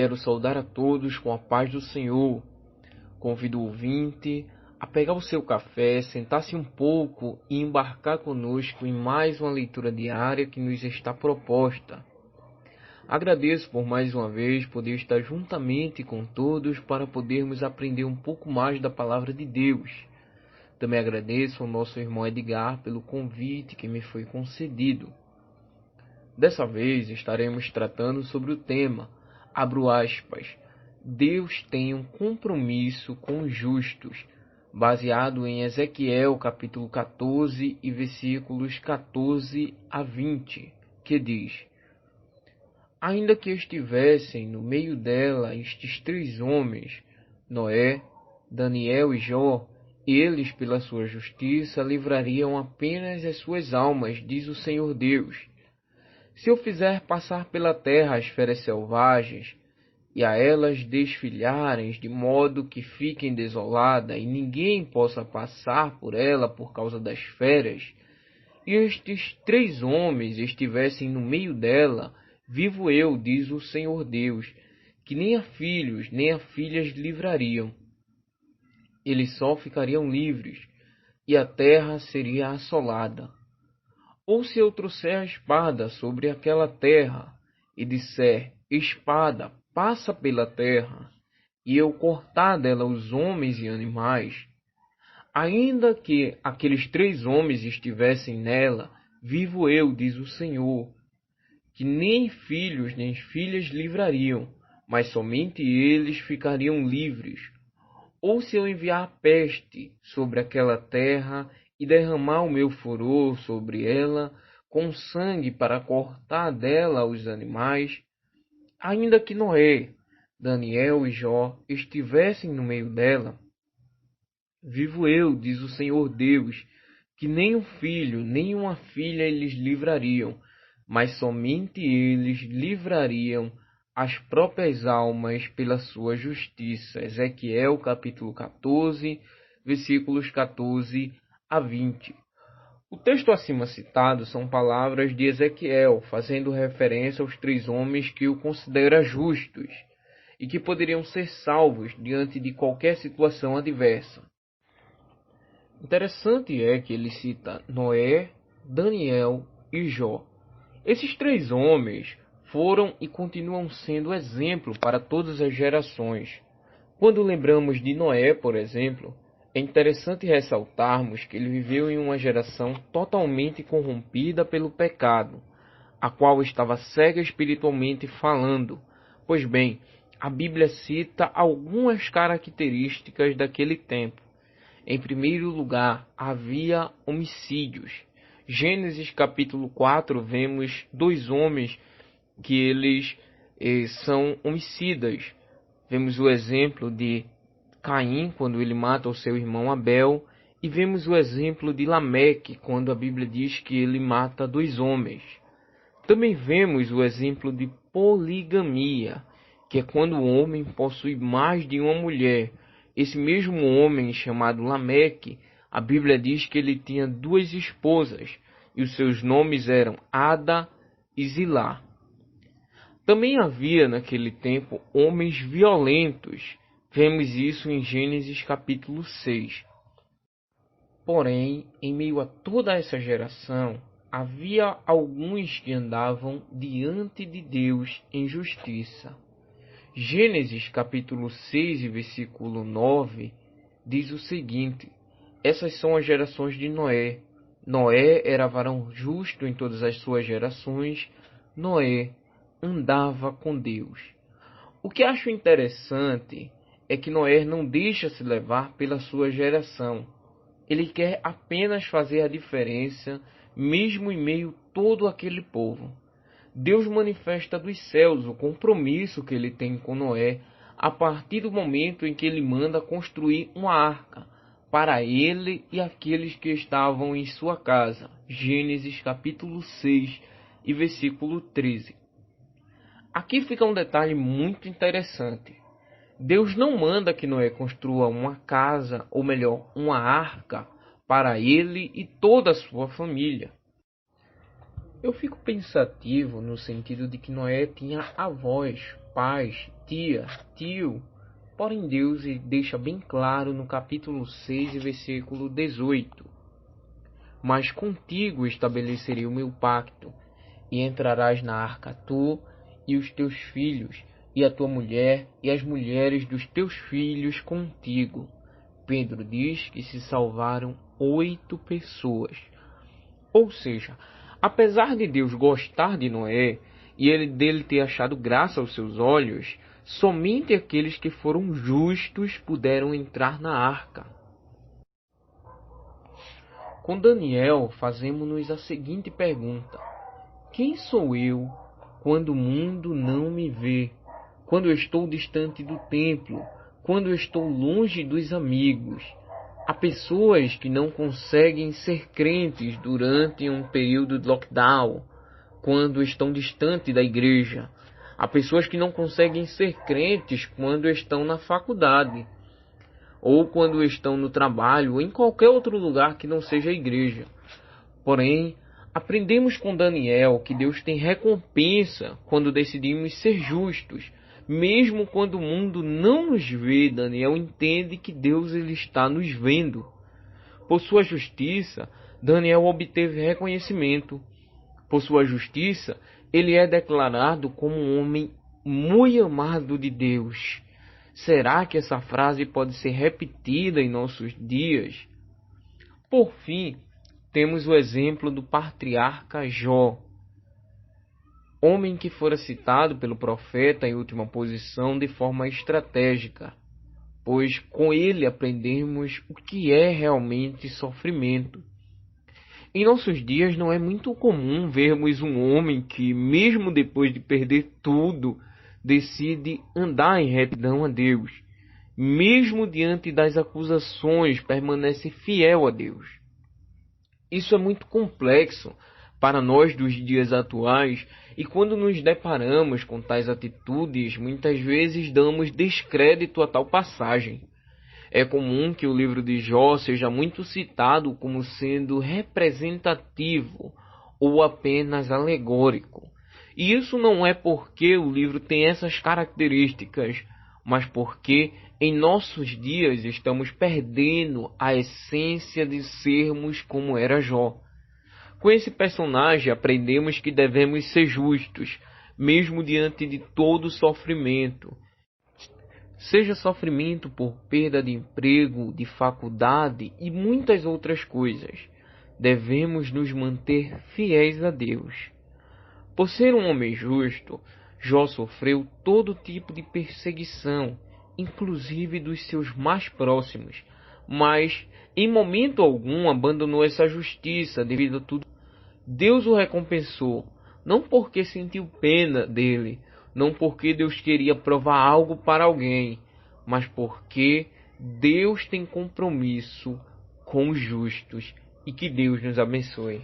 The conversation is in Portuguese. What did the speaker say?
Quero saudar a todos com a paz do Senhor. Convido o ouvinte a pegar o seu café, sentar-se um pouco e embarcar conosco em mais uma leitura diária que nos está proposta. Agradeço por mais uma vez poder estar juntamente com todos para podermos aprender um pouco mais da palavra de Deus. Também agradeço ao nosso irmão Edgar pelo convite que me foi concedido. Dessa vez estaremos tratando sobre o tema, abro aspas, Deus tem um compromisso com os justos, baseado em Ezequiel capítulo 14 e versículos 14 a 20, que diz: Ainda que estivessem no meio dela estes três homens, Noé, Daniel e Jó, eles, pela sua justiça, livrariam apenas as suas almas, diz o Senhor Deus. Se eu fizer passar pela terra as feras selvagens, e a elas desfilharem de modo que fiquem desoladas, e ninguém possa passar por ela por causa das feras, e estes três homens estivessem no meio dela, vivo eu, diz o Senhor Deus, que nem a filhos nem a filhas livrariam. Eles só ficariam livres, e a terra seria assolada. Ou se eu trouxer a espada sobre aquela terra, e disser, espada, passa pela terra, e eu cortar dela os homens e animais, ainda que aqueles três homens estivessem nela, vivo eu, diz o Senhor, que nem filhos nem filhas livrariam, mas somente eles ficariam livres. Ou se eu enviar peste sobre aquela terra, e derramar o meu furor sobre ela, com sangue para cortar dela os animais, ainda que Noé, Daniel e Jó estivessem no meio dela, vivo eu, diz o Senhor Deus, que nem um filho nem uma filha eles livrariam, mas somente eles livrariam as próprias almas pela sua justiça. Ezequiel capítulo 14, versículos 14 a 20. O texto acima citado são palavras de Ezequiel, fazendo referência aos três homens que o considera justos e que poderiam ser salvos diante de qualquer situação adversa. Interessante é que ele cita Noé, Daniel e Jó. Esses três homens foram e continuam sendo exemplo para todas as gerações. Quando lembramos de Noé, por exemplo, é interessante ressaltarmos que ele viveu em uma geração totalmente corrompida pelo pecado, a qual estava cega espiritualmente falando. Pois bem, a Bíblia cita algumas características daquele tempo. Em primeiro lugar, havia homicídios. Gênesis capítulo 4, vemos dois homens que eles são homicidas. Vemos o exemplo de Caim, quando ele mata o seu irmão Abel, e vemos o exemplo de Lameque, quando a Bíblia diz que ele mata dois homens. Também vemos o exemplo de poligamia, que é quando o homem possui mais de uma mulher. Esse mesmo homem, chamado Lameque, a Bíblia diz que ele tinha duas esposas, e os seus nomes eram Ada e Zilá. Também havia naquele tempo homens violentos. Vemos isso em Gênesis capítulo 6. Porém, em meio a toda essa geração, havia alguns que andavam diante de Deus em justiça. Gênesis capítulo 6 e versículo 9 diz o seguinte: essas são as gerações de Noé. Noé era varão justo em todas as suas gerações. Noé andava com Deus. O que acho interessante é que Noé não deixa se levar pela sua geração. Ele quer apenas fazer a diferença, mesmo em meio a todo aquele povo. Deus manifesta dos céus o compromisso que ele tem com Noé a partir do momento em que ele manda construir uma arca para ele e aqueles que estavam em sua casa. Gênesis capítulo 6 e versículo 13. Aqui fica um detalhe muito interessante. Deus não manda que Noé construa uma casa, ou melhor, uma arca, para ele e toda a sua família. Eu fico pensativo no sentido de que Noé tinha avós, pais, tia, tio. Porém Deus deixa bem claro no capítulo 6 e versículo 18. Mas contigo estabelecerei o meu pacto, e entrarás na arca tu e os teus filhos, e a tua mulher, e as mulheres dos teus filhos contigo. Pedro diz que se salvaram 8 pessoas. Ou seja, apesar de Deus gostar de Noé, e dele ter achado graça aos seus olhos, somente aqueles que foram justos puderam entrar na arca. Com Daniel, fazemos-nos a seguinte pergunta: quem sou eu quando o mundo não me vê? Quando eu estou distante do templo? Quando eu estou longe dos amigos? Há pessoas que não conseguem ser crentes durante um período de lockdown, quando estão distante da igreja. Há pessoas que não conseguem ser crentes quando estão na faculdade, ou quando estão no trabalho, ou em qualquer outro lugar que não seja a igreja. Porém, aprendemos com Daniel que Deus tem recompensa quando decidimos ser justos. Mesmo quando o mundo não nos vê, Daniel entende que Deus ele está nos vendo. Por sua justiça, Daniel obteve reconhecimento. Por sua justiça, ele é declarado como um homem muito amado de Deus. Será que essa frase pode ser repetida em nossos dias? Por fim, temos o exemplo do patriarca Jó, homem que fora citado pelo profeta em última posição de forma estratégica, pois com ele aprendemos o que é realmente sofrimento. Em nossos dias não é muito comum vermos um homem que, mesmo depois de perder tudo, decide andar em retidão a Deus. Mesmo diante das acusações, permanece fiel a Deus. Isso é muito complexo para nós dos dias atuais, e quando nos deparamos com tais atitudes, muitas vezes damos descrédito a tal passagem. É comum que o livro de Jó seja muito citado como sendo representativo ou apenas alegórico. E isso não é porque o livro tem essas características, mas porque em nossos dias estamos perdendo a essência de sermos como era Jó. Com esse personagem aprendemos que devemos ser justos, mesmo diante de todo sofrimento. Seja sofrimento por perda de emprego, de faculdade e muitas outras coisas. Devemos nos manter fiéis a Deus. Por ser um homem justo, Jó sofreu todo tipo de perseguição, inclusive dos seus mais próximos, mas em momento algum abandonou essa justiça devido a tudo. Deus o recompensou, não porque sentiu pena dele, não porque Deus queria provar algo para alguém, mas porque Deus tem compromisso com os justos, e que Deus nos abençoe.